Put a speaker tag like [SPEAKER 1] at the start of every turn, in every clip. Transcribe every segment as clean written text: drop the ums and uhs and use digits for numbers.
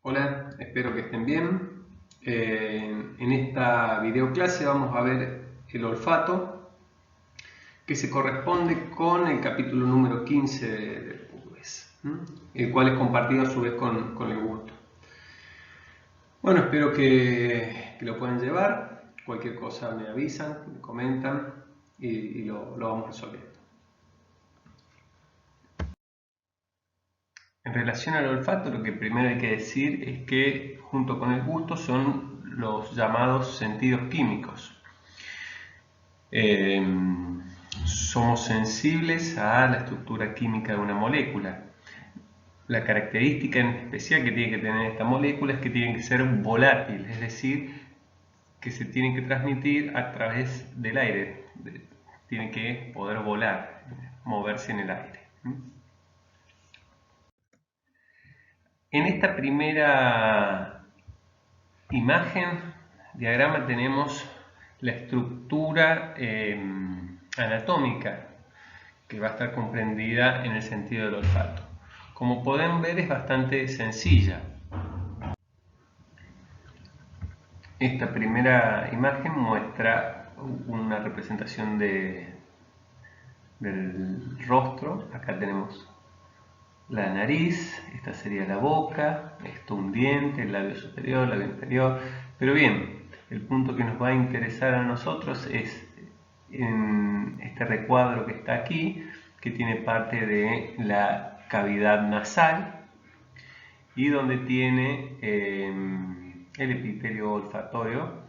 [SPEAKER 1] Hola, espero que estén bien. En esta videoclase vamos a ver el olfato, que se corresponde con el capítulo número 15 de PUDES, el cual es compartido a su vez con el gusto. Bueno, espero que lo puedan llevar. Cualquier cosa me avisan, me comentan y lo vamos resolviendo. En relación al olfato, lo que primero hay que decir es que junto con el gusto son los llamados sentidos químicos. Somos sensibles a la estructura química de una molécula. La característica en especial que tiene que tener esta molécula es que tiene que ser volátil, es decir, que se tiene que transmitir a través del aire, tiene que poder volar, moverse en el aire. En esta primera imagen, diagrama, tenemos la estructura anatómica que va a estar comprendida en el sentido del olfato. Como pueden ver, es bastante sencilla. Esta primera imagen muestra una representación del rostro. Acá tenemos la nariz, esta sería la boca, esto un diente, el labio superior, el labio inferior. Pero bien, el punto que nos va a interesar a nosotros es en este recuadro que está aquí, que tiene parte de la cavidad nasal y donde tiene el epitelio olfatorio,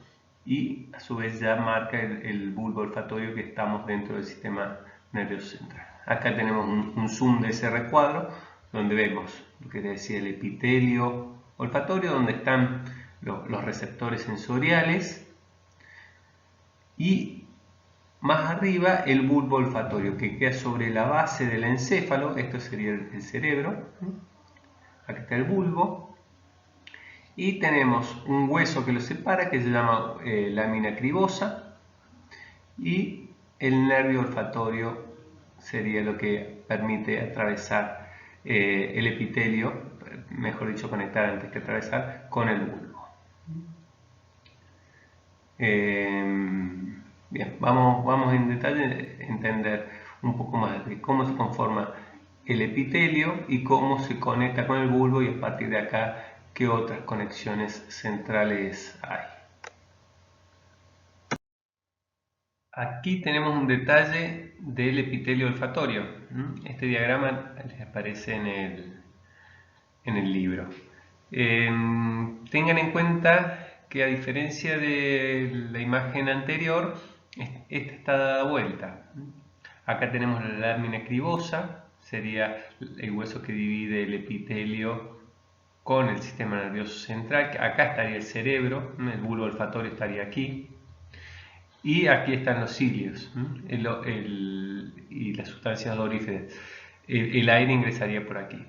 [SPEAKER 1] y a su vez ya marca el bulbo olfatorio que estamos dentro del sistema nervioso central. Acá tenemos un zoom de ese recuadro donde vemos lo que decía el epitelio olfatorio, donde están los receptores sensoriales, y más arriba el bulbo olfatorio que queda sobre la base del encéfalo. Esto sería el cerebro. Aquí está el bulbo y tenemos un hueso que lo separa, que se llama lámina cribosa, y el nervio olfatorio sería lo que permite atravesar el epitelio, mejor dicho, conectar antes que atravesar, con el bulbo. Bien, vamos en detalle a entender un poco más de cómo se conforma el epitelio y cómo se conecta con el bulbo, y a partir de acá qué otras conexiones centrales hay. Aquí tenemos un detalle del epitelio olfatorio. Este diagrama les aparece en el libro. Tengan en cuenta que, a diferencia de la imagen anterior, esta está dada vuelta. Acá tenemos la lámina cribosa, sería el hueso que divide el epitelio con el sistema nervioso central. Acá estaría el cerebro, el bulbo olfatorio estaría aquí, y aquí están los cilios y las sustancias odoríferas. El aire ingresaría por aquí.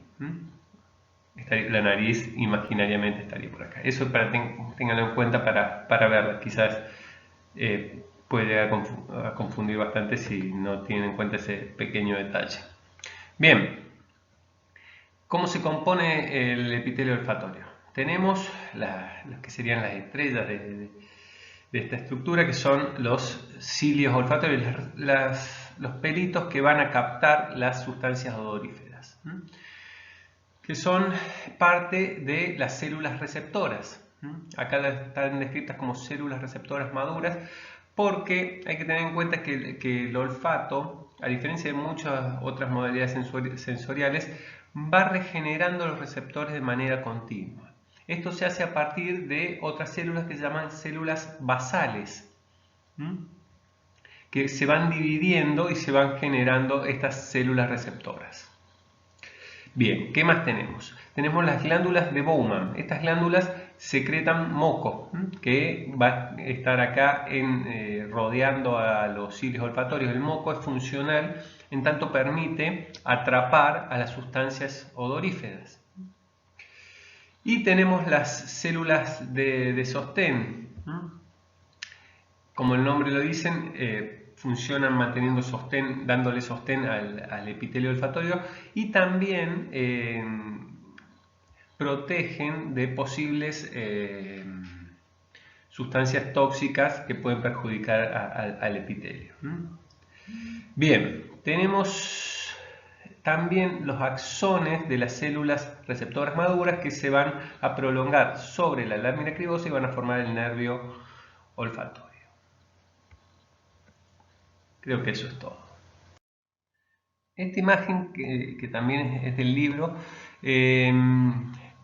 [SPEAKER 1] La nariz imaginariamente estaría por acá. Eso ténganlo en cuenta para verla. Quizás puede llegar a confundir bastante si no tienen en cuenta ese pequeño detalle. Bien, ¿cómo se compone el epitelio olfatorio? Tenemos las que serían las estrellas de esta estructura, que son los cilios olfatorios, los pelitos que van a captar las sustancias odoríferas, que son parte de las células receptoras. Acá están descritas como células receptoras maduras, porque hay que tener en cuenta que el olfato, a diferencia de muchas otras modalidades sensoriales, va regenerando los receptores de manera continua. Esto se hace a partir de otras células que se llaman células basales, que se van dividiendo y se van generando estas células receptoras. Bien, ¿qué más tenemos? Tenemos las glándulas de Bowman. Estas glándulas secretan moco, que va a estar acá rodeando a los cilios olfatorios. El moco es funcional en tanto permite atrapar a las sustancias odoríferas. Y tenemos las células de sostén. Como el nombre lo dicen, funcionan manteniendo sostén, dándole sostén al epitelio olfatorio, y también protegen de posibles sustancias tóxicas que pueden perjudicar al epitelio. Bien, tenemos también los axones de las células receptoras maduras que se van a prolongar sobre la lámina cribosa y van a formar el nervio olfatorio. Creo que eso es todo. Esta imagen, que también es del libro,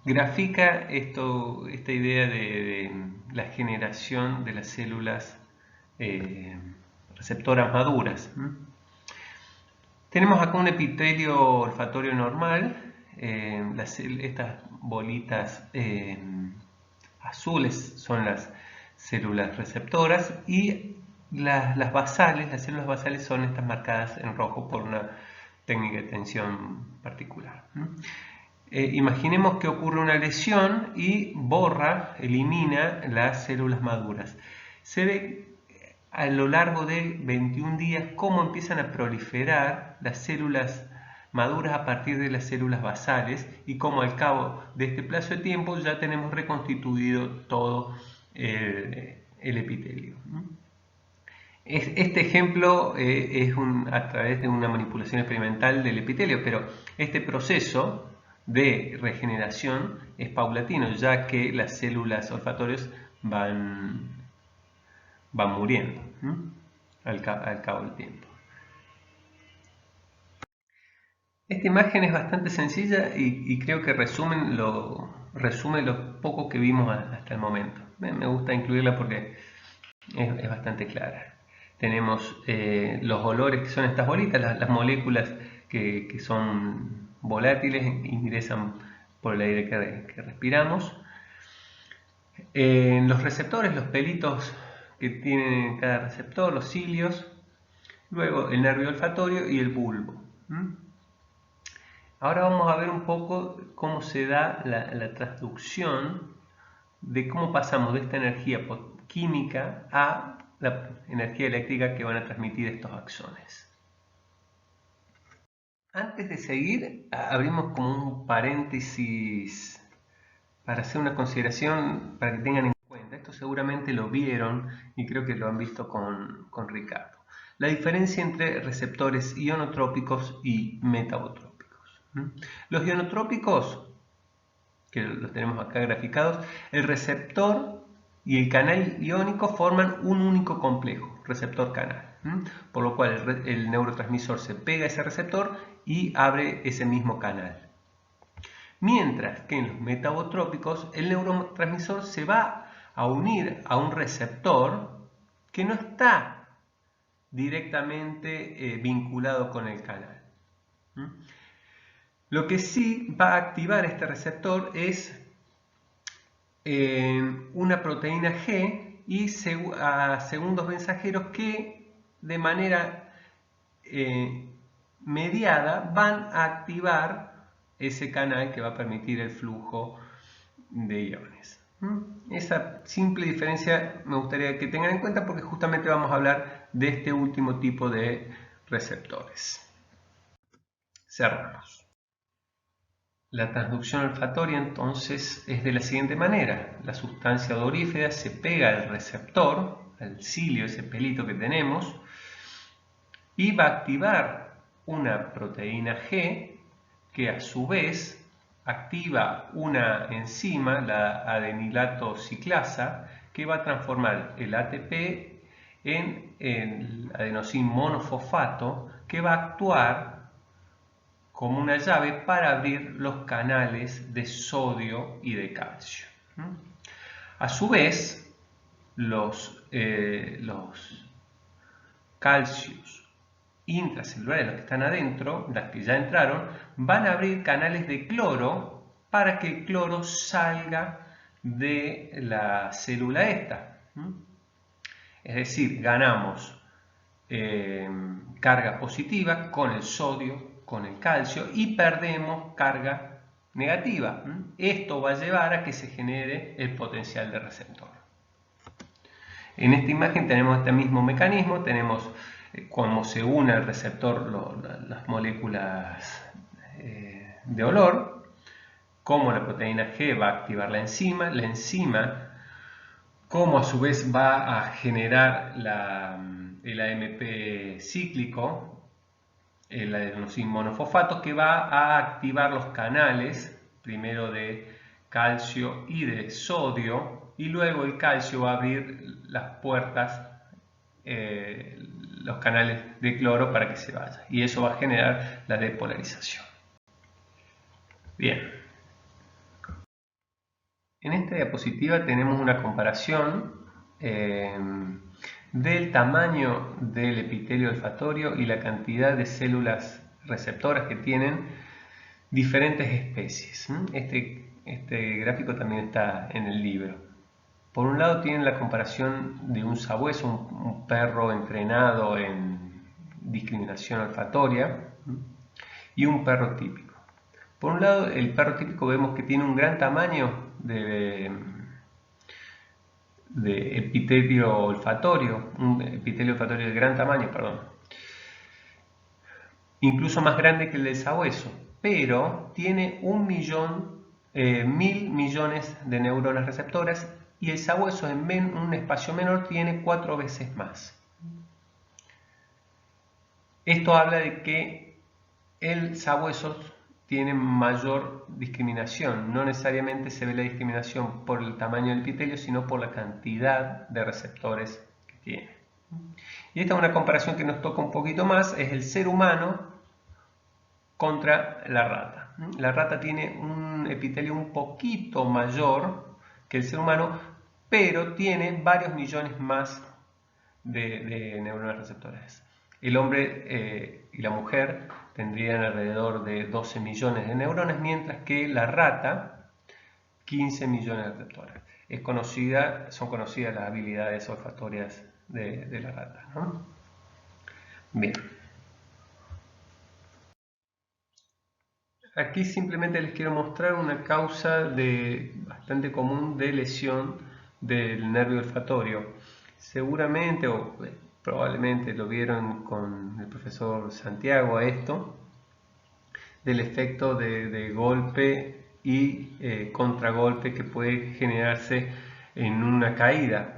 [SPEAKER 1] grafica esta idea de la generación de las células receptoras maduras. Tenemos acá un epitelio olfatorio normal, estas bolitas azules son las células receptoras y las basales, las células basales son estas marcadas en rojo por una técnica de tensión particular. Imaginemos que ocurre una lesión y elimina las células maduras. Se ve a lo largo de 21 días cómo empiezan a proliferar las células maduras a partir de las células basales y cómo al cabo de este plazo de tiempo ya tenemos reconstituido todo el epitelio. Este ejemplo es a través de una manipulación experimental del epitelio, pero este proceso de regeneración es paulatino, ya que las células olfatorias van muriendo al cabo del tiempo. Esta imagen es bastante sencilla y creo que resume lo poco que vimos hasta el momento. Me gusta incluirla porque es bastante clara. Tenemos los olores, que son estas bolitas, las moléculas que son volátiles, ingresan por el aire que respiramos. Los receptores, los pelitos que tienen cada receptor, los cilios, luego el nervio olfatorio y el bulbo. Ahora vamos a ver un poco cómo se da la transducción de cómo pasamos de esta energía química a la energía eléctrica que van a transmitir estos axones. Antes de seguir, abrimos como un paréntesis para hacer una consideración para que tengan en cuenta. Esto seguramente lo vieron y creo que lo han visto con Ricardo. La diferencia entre receptores ionotrópicos y metabotrópicos. Los ionotrópicos, que los tenemos acá graficados, el receptor y el canal iónico forman un único complejo, receptor-canal, por lo cual el neurotransmisor se pega a ese receptor y abre ese mismo canal. Mientras que en los metabotrópicos el neurotransmisor se va a unir a un receptor que no está directamente vinculado con el canal. Lo que sí va a activar este receptor es una proteína G y a segundos mensajeros que de manera mediada van a activar ese canal que va a permitir el flujo de iones. Esa simple diferencia me gustaría que tengan en cuenta porque justamente vamos a hablar de este último tipo de receptores. Cerramos. La transducción olfatoria entonces es de la siguiente manera. La sustancia odorífera se pega al receptor, al cilio, ese pelito que tenemos, y va a activar una proteína G que a su vez activa una enzima, la adenilato ciclasa, que va a transformar el ATP en el adenosín monofosfato, que va a actuar como una llave para abrir los canales de sodio y de calcio. A su vez, los calcios intracelulares, los que están adentro, las que ya entraron, van a abrir canales de cloro para que el cloro salga de la célula esta. Es decir, ganamos carga positiva con el sodio, con el calcio, y perdemos carga negativa. Esto va a llevar a que se genere el potencial de receptor. En esta imagen tenemos este mismo mecanismo, tenemos cómo se une al receptor las moléculas de olor, cómo la proteína G va a activar la enzima cómo a su vez va a generar el AMP cíclico, el adenosín monofosfato, que va a activar los canales, primero de calcio y de sodio, y luego el calcio va a abrir las puertas, los canales de cloro para que se vaya, y eso va a generar la depolarización. Bien. En esta diapositiva tenemos una comparación del tamaño del epitelio olfatorio y la cantidad de células receptoras que tienen diferentes especies. Este gráfico también está en el libro. Por un lado tienen la comparación de un sabueso, un perro entrenado en discriminación olfatoria, y un perro típico. Por un lado, el perro típico vemos que tiene un gran tamaño de epitelio olfatorio, un epitelio olfatorio de gran tamaño, perdón, incluso más grande que el del sabueso, pero tiene 1.000 millones de neuronas receptoras, y el sabueso en un espacio menor tiene 4 veces más. Esto habla de que el sabueso tiene mayor discriminación. No necesariamente se ve la discriminación por el tamaño del epitelio, sino por la cantidad de receptores que tiene. Y esta es una comparación que nos toca un poquito más, es el ser humano contra la rata. La rata tiene un epitelio un poquito mayor que el ser humano, pero tiene varios millones más de neuronas receptoras. El hombre y la mujer tendrían alrededor de 12 millones de neuronas, mientras que la rata 15 millones de receptores. Son conocidas las habilidades olfatorias de la rata, ¿no? Bien. Aquí simplemente les quiero mostrar una causa bastante común de lesión del nervio olfatorio. Seguramente o probablemente lo vieron con el profesor Santiago a esto, del efecto de golpe y contragolpe que puede generarse en una caída.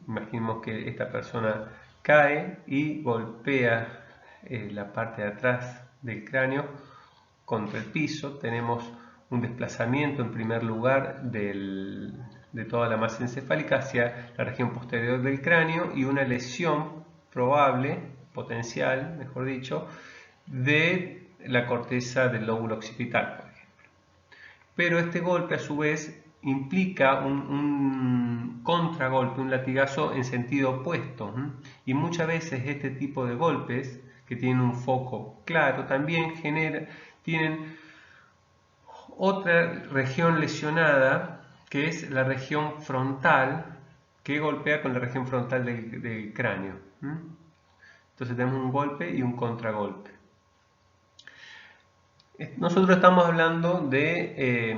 [SPEAKER 1] Imaginemos que esta persona cae y golpea la parte de atrás del cráneo contra el piso. Tenemos un desplazamiento en primer lugar de toda la masa encefálica hacia la región posterior del cráneo y una lesión probable, potencial, mejor dicho, de la corteza del lóbulo occipital, por ejemplo. Pero este golpe a su vez implica un contragolpe, un latigazo en sentido opuesto, y muchas veces este tipo de golpes que tienen un foco claro también tienen otra región lesionada, que es la región frontal, que golpea con la región frontal del cráneo. Entonces tenemos un golpe y un contragolpe. Nosotros estamos hablando del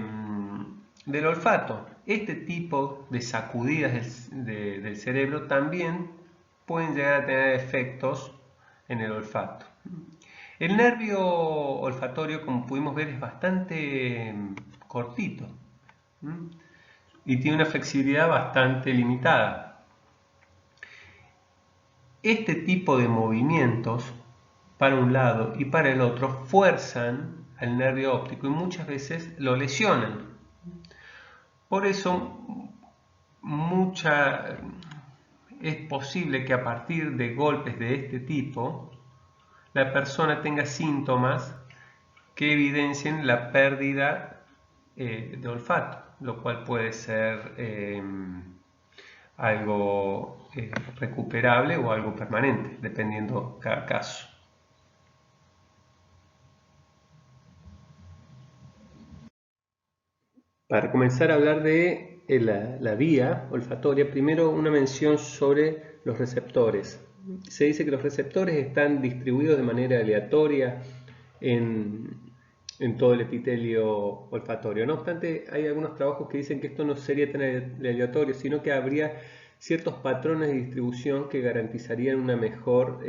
[SPEAKER 1] olfato. Este tipo de sacudidas del cerebro también pueden llegar a tener efectos en el olfato. El nervio olfatorio, como pudimos ver, es bastante cortito y tiene una flexibilidad bastante limitada. Este tipo de movimientos para un lado y para el otro fuerzan al nervio óptico y muchas veces lo lesionan. Por eso es posible que a partir de golpes de este tipo la persona tenga síntomas que evidencien la pérdida de olfato, lo cual puede ser algo recuperable o algo permanente, dependiendo cada caso. Para comenzar a hablar de la vía olfatoria, primero una mención sobre los receptores. Se dice que los receptores están distribuidos de manera aleatoria en todo el epitelio olfatorio. No obstante, hay algunos trabajos que dicen que esto no sería tan aleatorio, sino que habría ciertos patrones de distribución que garantizarían una mejor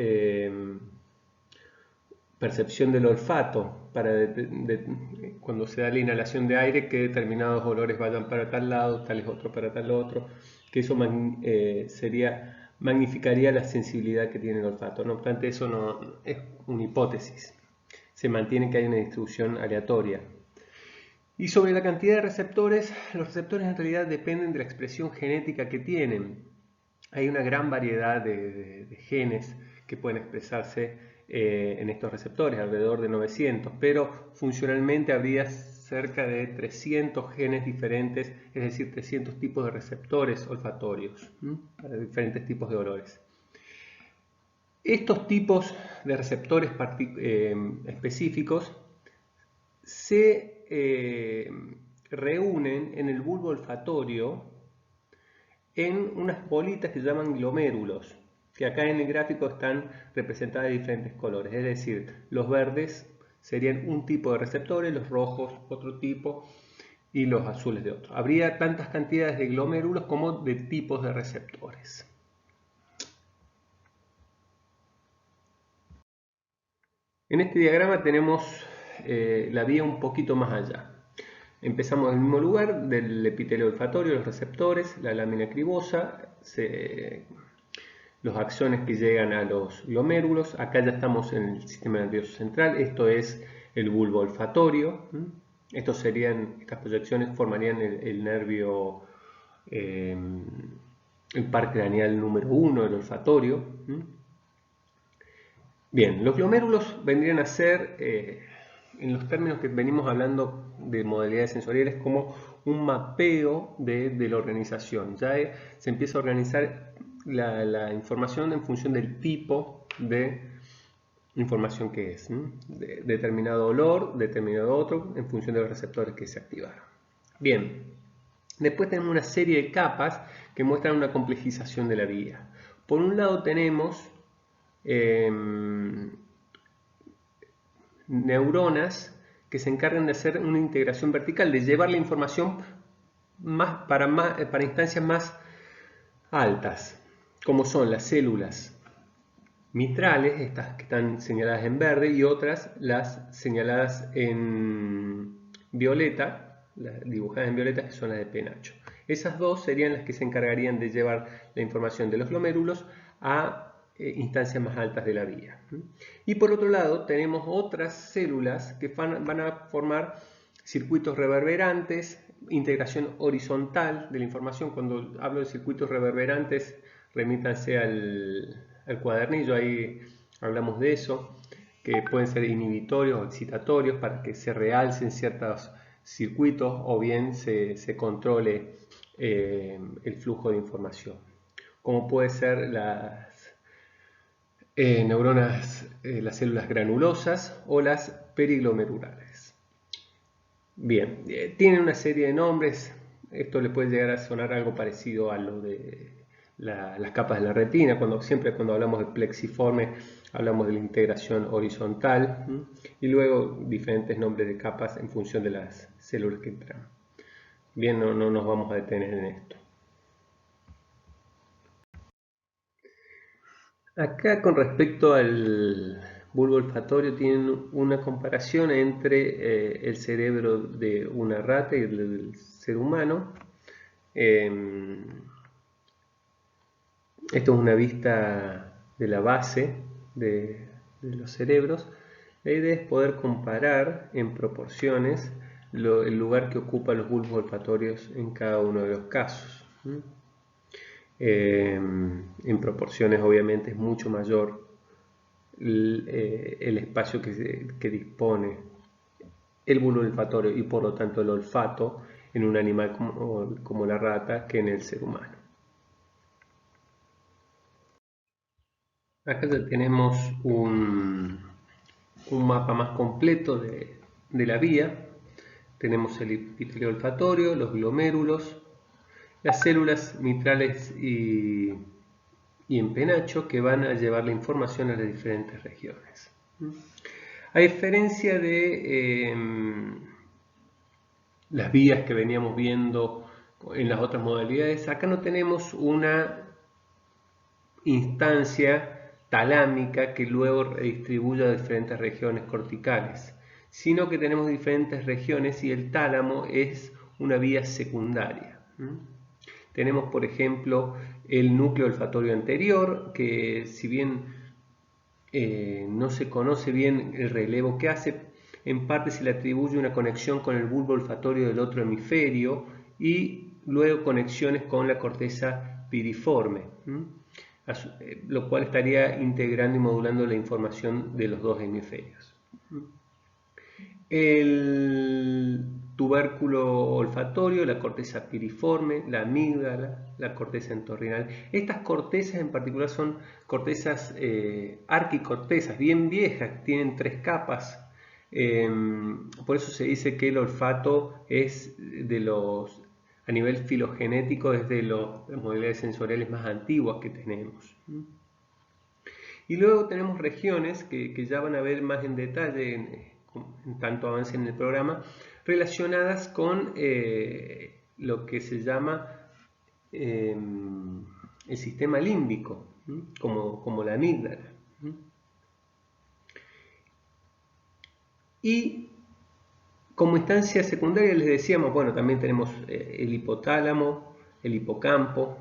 [SPEAKER 1] percepción del olfato cuando se da la inhalación de aire, que determinados olores vayan para tal lado, tales otros para tal otro, que eso magnificaría la sensibilidad que tiene el olfato. No obstante, eso no es una hipótesis. Se mantiene que hay una distribución aleatoria. Y sobre la cantidad de receptores, los receptores en realidad dependen de la expresión genética que tienen. Hay una gran variedad de genes que pueden expresarse en estos receptores, alrededor de 900, pero funcionalmente habría cerca de 300 genes diferentes, es decir, 300 tipos de receptores olfatorios para diferentes tipos de olores. Estos tipos de receptores específicos se reúnen en el bulbo olfatorio en unas bolitas que se llaman glomérulos, que acá en el gráfico están representadas de diferentes colores, es decir, los verdes serían un tipo de receptores, los rojos otro tipo y los azules de otro. Habría tantas cantidades de glomérulos como de tipos de receptores. En este diagrama tenemos la vía un poquito más allá. Empezamos en el mismo lugar, del epitelio olfatorio, los receptores, la lámina cribosa, los axones que llegan a los glomérulos. Acá ya estamos en el sistema nervioso central, esto es el bulbo olfatorio. Estas proyecciones formarían el nervio, el par craneal número 1, el olfatorio. Bien, los glomérulos vendrían a ser, en los términos que venimos hablando de modalidades sensoriales, como un mapeo de la organización. Ya se empieza a organizar la información en función del tipo de información que es. De determinado olor, determinado otro, en función de los receptores que se activaron. Bien, después tenemos una serie de capas que muestran una complejización de la vía. Por un lado tenemos neuronas que se encargan de hacer una integración vertical, de llevar la información para instancias más altas, como son las células mitrales, estas que están señaladas en verde, y otras las señaladas en violeta, las dibujadas en violeta, que son las de penacho. Esas dos serían las que se encargarían de llevar la información de los glomérulos a instancias más altas de la vía. Y por otro lado tenemos otras células que van a formar circuitos reverberantes, integración horizontal de la información. Cuando hablo de circuitos reverberantes, remítanse al cuadernillo, ahí hablamos de eso, que pueden ser inhibitorios o excitatorios para que se realcen ciertos circuitos o bien se controle el flujo de información, como puede ser las neuronas, las células granulosas o las periglomerulares. Bien, tienen una serie de nombres. Esto le puede llegar a sonar algo parecido a lo de las capas de la retina. Siempre cuando hablamos de plexiforme hablamos de la integración horizontal y luego diferentes nombres de capas en función de las células que entran. Bien, no nos vamos a detener en esto. Acá con respecto al bulbo olfatorio tienen una comparación entre el cerebro de una rata y el del ser humano. Esto es una vista de la base de los cerebros. La idea es poder comparar en proporciones el lugar que ocupan los bulbos olfatorios en cada uno de los casos. En proporciones obviamente es mucho mayor el espacio que dispone el bulbo olfatorio y por lo tanto el olfato en un animal como la rata que en el ser humano. Acá ya tenemos un mapa más completo de la vía. Tenemos el epitelio olfatorio, los glomérulos, las células mitrales y en penacho que van a llevar la información a las diferentes regiones. A diferencia de las vías que veníamos viendo en las otras modalidades, acá no tenemos una instancia talámica que luego redistribuya a diferentes regiones corticales, sino que tenemos diferentes regiones y el tálamo es una vía secundaria. Tenemos, por ejemplo, el núcleo olfatorio anterior, que si bien no se conoce bien el relevo que hace, en parte se le atribuye una conexión con el bulbo olfatorio del otro hemisferio y luego conexiones con la corteza piriforme, lo cual estaría integrando y modulando la información de los dos hemisferios. El tubérculo olfatorio, la corteza piriforme, la amígdala, la corteza entorrinal. Estas cortezas en particular son cortezas arquicortezas, bien viejas, tienen 3 capas. Por eso se dice que el olfato es a nivel filogenético, es de las modalidades sensoriales más antiguas que tenemos. Y luego tenemos regiones que ya van a ver más en detalle en tanto avance en el programa, relacionadas con lo que se llama el sistema límbico, como la amígdala. Y como instancia secundaria les decíamos, bueno, también tenemos el hipotálamo, el hipocampo,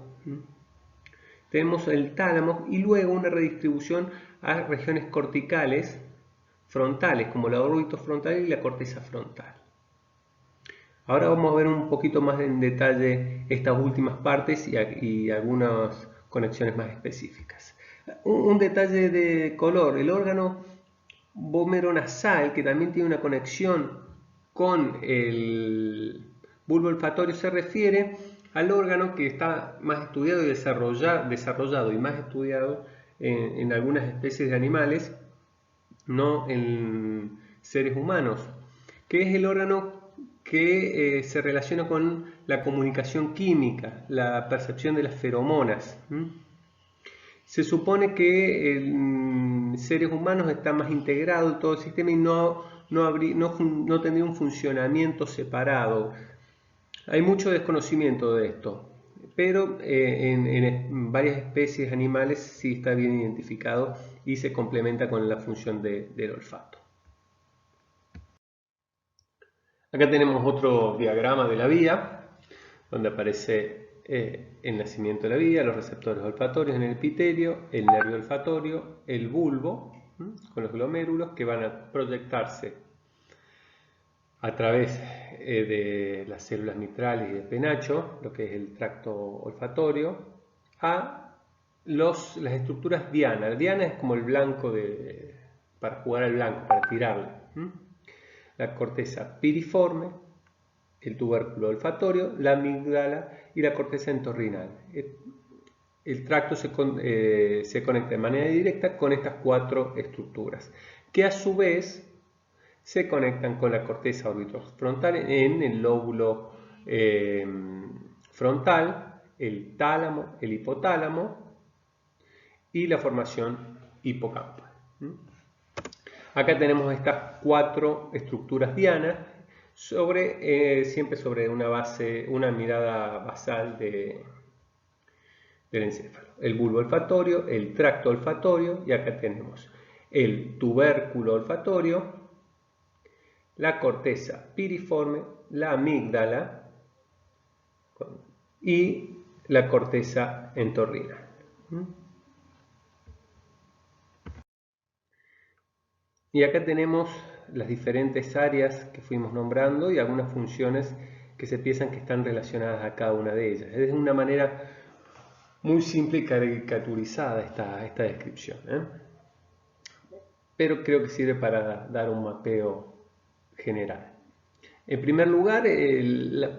[SPEAKER 1] tenemos el tálamo y luego una redistribución a regiones corticales frontales, como la órbita frontal y la corteza frontal. Ahora vamos a ver un poquito más en detalle estas últimas partes y algunas conexiones más específicas. Un detalle de color, el órgano vomeronasal, que también tiene una conexión con el bulbo olfatorio, se refiere al órgano que está más estudiado y desarrollado y más estudiado en algunas especies de animales, no en seres humanos, que es el órgano que se relaciona con la comunicación química, la percepción de las feromonas. Se supone que en seres humanos está más integrado en todo el sistema y no tendría un funcionamiento separado. Hay mucho desconocimiento de esto, pero en varias especies animales sí está bien identificado y se complementa con la función del olfato. Acá tenemos otro diagrama de la vía, donde aparece el nacimiento de la vía, los receptores olfatorios en el epitelio, el nervio olfatorio, el bulbo, con los glomérulos que van a proyectarse a través de las células mitrales y del penacho, lo que es el tracto olfatorio, a las estructuras diana. El diana es como el blanco para jugar al blanco, para tirarle. La corteza piriforme, el tubérculo olfatorio, la amígdala y la corteza entorrinal. El tracto se conecta de manera directa con estas 4 estructuras, que a su vez se conectan con la corteza orbitofrontal en el lóbulo frontal, el tálamo, el hipotálamo y la formación hipocampal. Acá tenemos estas 4 estructuras dianas siempre sobre una mirada basal del encéfalo. El bulbo olfatorio, el tracto olfatorio y acá tenemos el tubérculo olfatorio, la corteza piriforme, la amígdala y la corteza entorrinal. Y acá tenemos las diferentes áreas que fuimos nombrando y algunas funciones que se piensan que están relacionadas a cada una de ellas. Es de una manera muy simple y caricaturizada esta descripción, pero creo que sirve para dar un mapeo general. En primer lugar,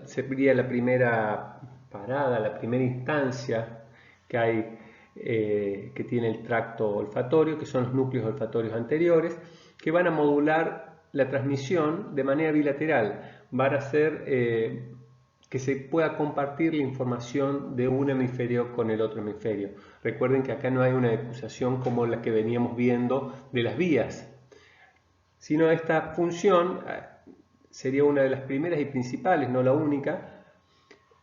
[SPEAKER 1] sería la primera parada, la primera instancia que hay, que tiene el tracto olfatorio, que son los núcleos olfatorios anteriores, que van a modular la transmisión de manera bilateral. Van a hacer que se pueda compartir la información de un hemisferio con el otro hemisferio. Recuerden que acá no hay una acusación como la que veníamos viendo de las vías, sino esta función sería una de las primeras y principales, no la única,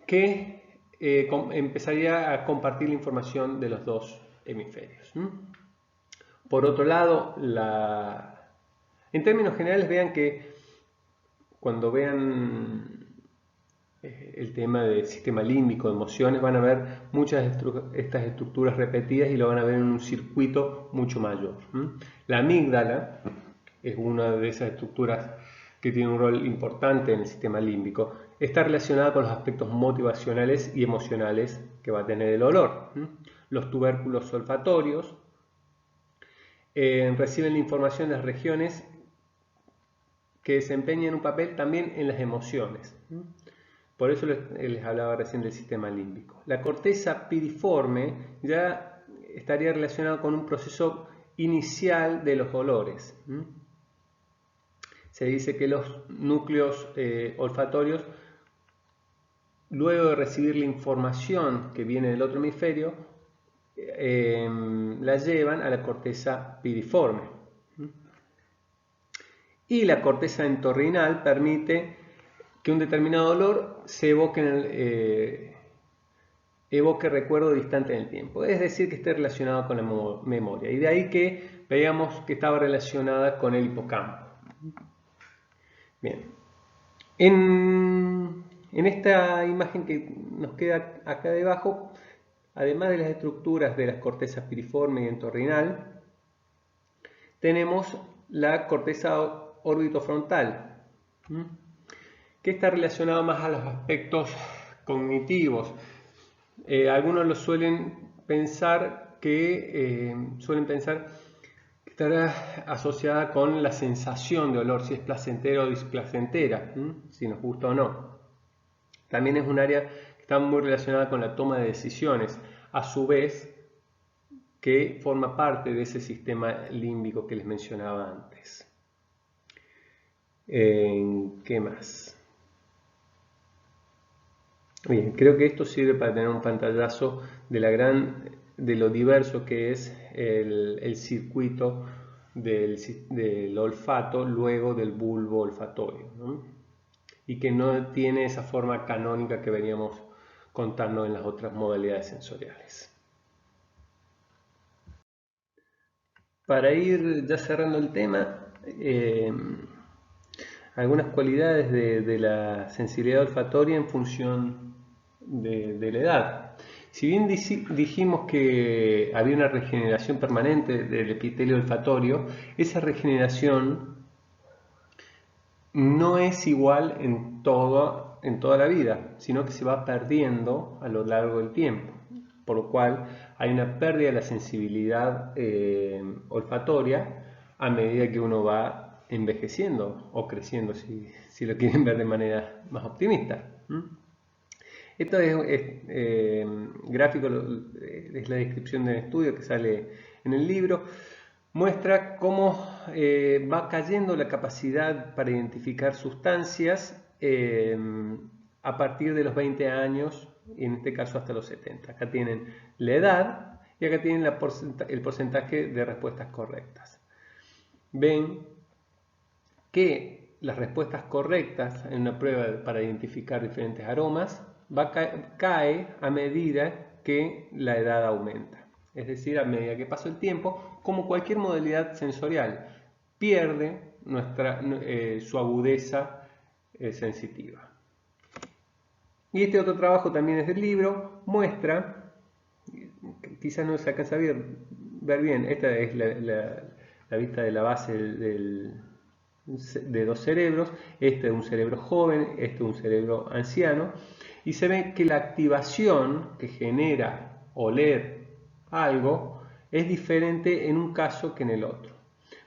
[SPEAKER 1] que empezaría a compartir la información de los dos hemisferios. Por otro lado, la En términos generales, vean que cuando vean el tema del sistema límbico, de emociones, van a ver muchas de estas estructuras repetidas y lo van a ver en un circuito mucho mayor. La amígdala es una de esas estructuras que tiene un rol importante en el sistema límbico. Está relacionada con los aspectos motivacionales y emocionales que va a tener el olor. Los tubérculos olfatorios reciben la información de las regiones que desempeñan un papel también en las emociones. Por eso les hablaba recién del sistema límbico. La corteza piriforme ya estaría relacionada con un proceso inicial de los olores. Se dice que los núcleos olfatorios, luego de recibir la información que viene del otro hemisferio, la llevan a la corteza piriforme. Y la corteza entorrinal permite que un determinado olor se evoque recuerdo distante en el tiempo, es decir, que esté relacionado con la memoria. Y de ahí que veíamos que estaba relacionada con el hipocampo. Bien, en esta imagen que nos queda acá debajo, además de las estructuras de las cortezas piriforme y entorrinal, tenemos la corteza orbitofrontal, que está relacionado más a los aspectos cognitivos. Algunos lo suelen pensar que estará asociada con la sensación de olor, si es placentera o displacentera, si nos gusta o no. También es un área que está muy relacionada con la toma de decisiones, a su vez que forma parte de ese sistema límbico que les mencionaba antes. ¿Qué más? Bien, creo que esto sirve para tener un pantallazo de lo diverso que es el circuito del olfato luego del bulbo olfatorio, ¿no? Y que no tiene esa forma canónica que veníamos contando en las otras modalidades sensoriales. Para ir ya cerrando el tema, algunas cualidades de la sensibilidad olfatoria en función de la edad. Si bien dijimos que había una regeneración permanente del epitelio olfatorio, esa regeneración no es igual en toda la vida, sino que se va perdiendo a lo largo del tiempo, por lo cual hay una pérdida de la sensibilidad olfatoria a medida que uno va envejeciendo o creciendo, si lo quieren ver de manera más optimista. Esto es gráfico, es la descripción del estudio que sale en el libro. Muestra cómo va cayendo la capacidad para identificar sustancias a partir de los 20 años, y en este caso hasta los 70. Acá tienen la edad y acá tienen el porcentaje de respuestas correctas. Ven que las respuestas correctas en una prueba para identificar diferentes aromas cae a medida que la edad aumenta. Es decir, a medida que pasa el tiempo, como cualquier modalidad sensorial, pierde su agudeza sensitiva. Y este otro trabajo también es del libro, muestra, quizás no se alcanza a ver bien, esta es la vista de la base de dos cerebros, este es un cerebro joven, este es un cerebro anciano, y se ve que la activación que genera oler algo es diferente en un caso que en el otro.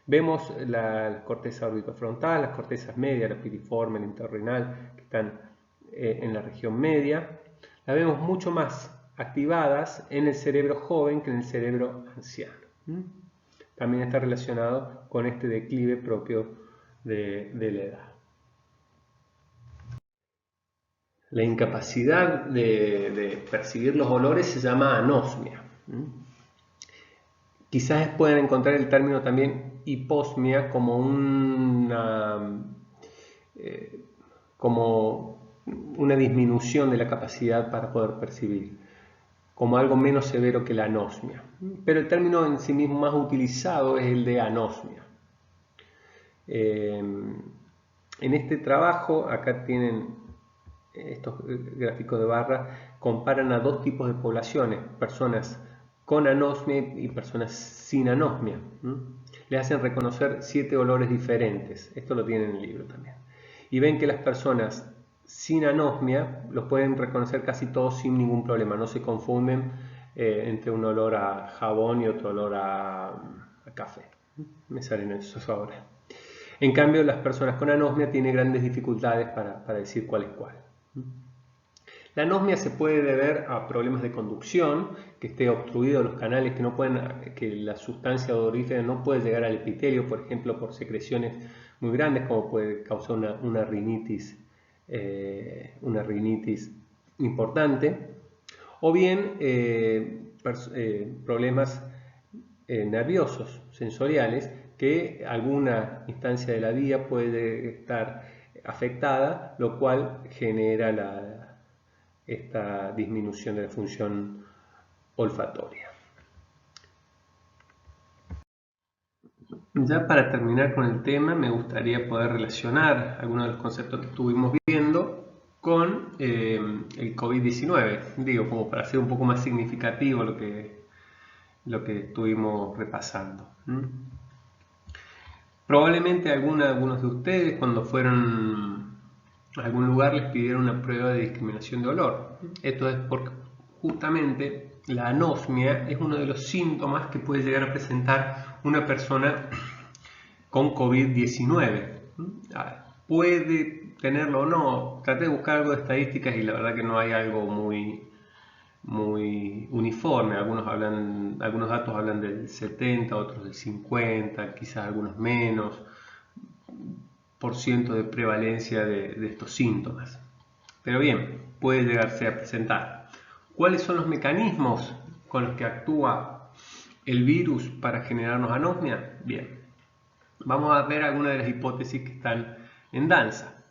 [SPEAKER 1] Vemos la corteza orbitofrontal, las cortezas medias, la piriforme, la entorrinal, que están en la región media. Las vemos mucho más activadas en el cerebro joven que en el cerebro anciano. También está relacionado con este declive propio de la edad. La incapacidad de percibir los olores se llama anosmia. Quizás puedan encontrar el término también hiposmia como una disminución de la capacidad para poder percibir, como algo menos severo que la anosmia. Pero el término en sí mismo más utilizado es el de anosmia. En este trabajo, acá tienen estos gráficos de barra, comparan a dos tipos de poblaciones, personas con anosmia y personas sin anosmia. Les hacen reconocer 7 olores diferentes, esto lo tienen en el libro también. Y ven que las personas sin anosmia los pueden reconocer casi todos sin ningún problema, no se confunden entre un olor a jabón y otro olor a café. Me salen esos ahora. En cambio, las personas con anosmia tienen grandes dificultades para decir cuál es cuál. La anosmia se puede deber a problemas de conducción, que esté obstruido los canales, que la sustancia odorífera no puede llegar al epitelio, por ejemplo, por secreciones muy grandes, como puede causar una rinitis importante, o bien problemas nerviosos, sensoriales, que alguna instancia de la vía puede estar afectada, lo cual genera esta disminución de la función olfatoria. Ya para terminar con el tema, me gustaría poder relacionar algunos de los conceptos que estuvimos viendo con el COVID-19, digo, como para hacer un poco más significativo lo que estuvimos repasando. Probablemente algunos de ustedes, cuando fueron a algún lugar, les pidieron una prueba de discriminación de olor. Esto es porque justamente la anosmia es uno de los síntomas que puede llegar a presentar una persona con COVID-19. Puede tenerlo o no. Traté de buscar algo de estadísticas y la verdad que no hay algo muy uniforme. Algunos datos hablan del 70, otros del 50, quizás algunos menos % de prevalencia de estos síntomas. Pero bien, puede llegarse a presentar. ¿Cuáles son los mecanismos con los que actúa el virus para generarnos anosmia? Bien, vamos a ver algunas de las hipótesis que están en danza.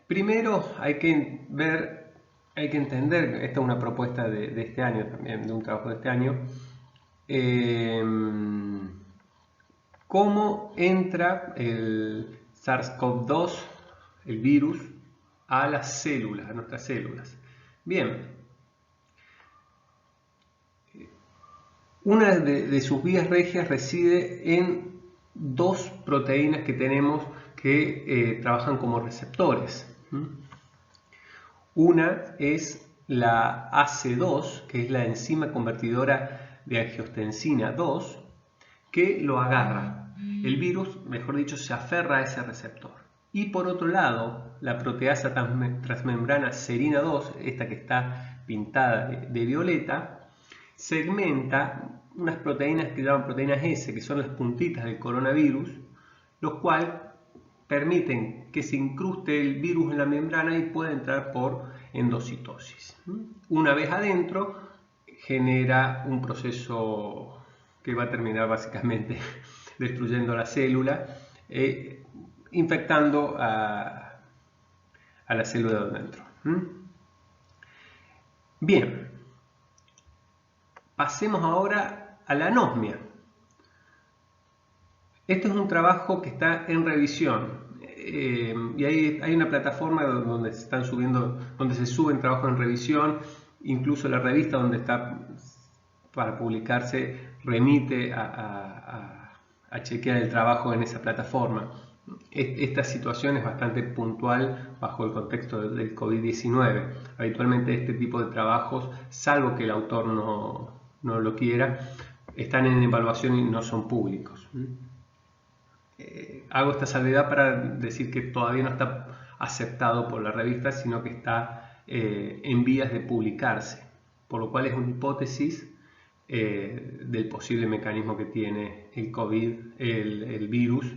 [SPEAKER 1] Primero hay que entender, esta es una propuesta de este año también, de un trabajo de este año, cómo entra el SARS-CoV-2, el virus, a las células, a nuestras células. Bien, una de sus vías regias reside en dos proteínas que tenemos que trabajan como receptores. Una es la AC2, que es la enzima convertidora de angiotensina 2, que lo agarra. El virus, mejor dicho, se aferra a ese receptor. Y por otro lado, la proteasa transmembrana serina 2, esta que está pintada de violeta, segmenta unas proteínas que llaman proteínas S, que son las puntitas del coronavirus, los cuales permiten que se incruste el virus en la membrana y pueda entrar por endocitosis. Una vez adentro, genera un proceso que va a terminar básicamente destruyendo la célula, infectando a la célula de dentro. Bien, pasemos ahora a la anosmia. Esto es un trabajo que está en revisión y hay una plataforma donde se suben trabajos en revisión, incluso la revista donde está para publicarse remite a chequear el trabajo en esa plataforma. Esta situación es bastante puntual bajo el contexto del COVID-19. Habitualmente este tipo de trabajos, salvo que el autor no lo quiera, están en evaluación y no son públicos. Hago esta salvedad para decir que todavía no está aceptado por la revista, sino que está en vías de publicarse, por lo cual es una hipótesis del posible mecanismo que tiene el virus,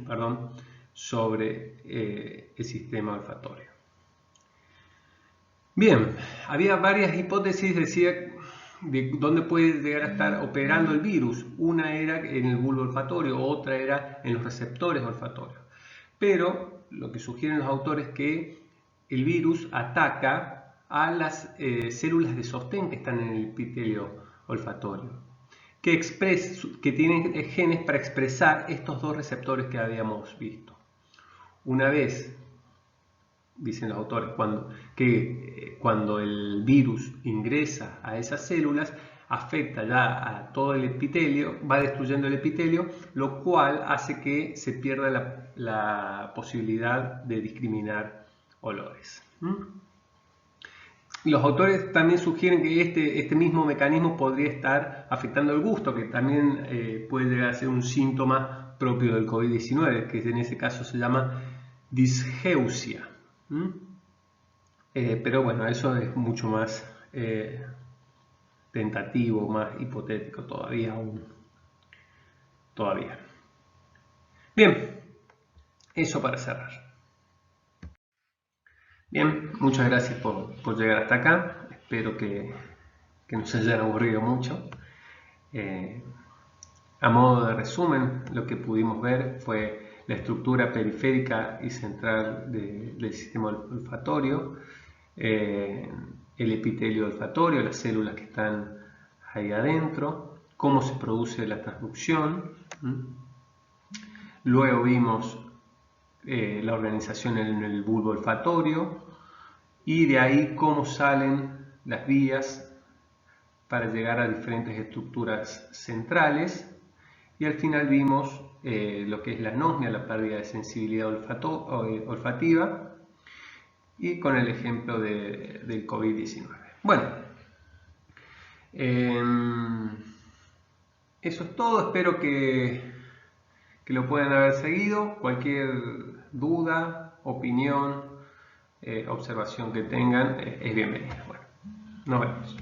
[SPEAKER 1] sobre el sistema olfatorio. Bien, había varias hipótesis, decía, de dónde puede llegar a estar operando el virus. Una era en el bulbo olfatorio, otra era en los receptores olfatorios. Pero lo que sugieren los autores es que el virus ataca a las células de sostén que están en el epitelio olfatorio. que tienen genes para expresar estos dos receptores que habíamos visto. Una vez, dicen los autores, cuando el virus ingresa a esas células, afecta ya a todo el epitelio, va destruyendo el epitelio, lo cual hace que se pierda la posibilidad de discriminar olores. Los autores también sugieren que este mismo mecanismo podría estar afectando el gusto, que también puede llegar a ser un síntoma propio del COVID-19, que en ese caso se llama disgeusia. Pero bueno, eso es mucho más tentativo, más hipotético todavía aún. Bien, eso para cerrar. Bien, muchas gracias por llegar hasta acá. Espero que no se hayan aburrido mucho. A modo de resumen, lo que pudimos ver fue la estructura periférica y central del sistema olfatorio, el epitelio olfatorio, las células que están ahí adentro, cómo se produce la transducción. Luego vimos la organización en el bulbo olfatorio y de ahí cómo salen las vías para llegar a diferentes estructuras centrales, y al final vimos lo que es la anosmia, la pérdida de sensibilidad olfativa, y con el ejemplo del COVID-19. Bueno, eso es todo. Espero que lo puedan haber seguido. Cualquier duda, opinión, observación que tengan es bienvenida. Bueno, nos vemos.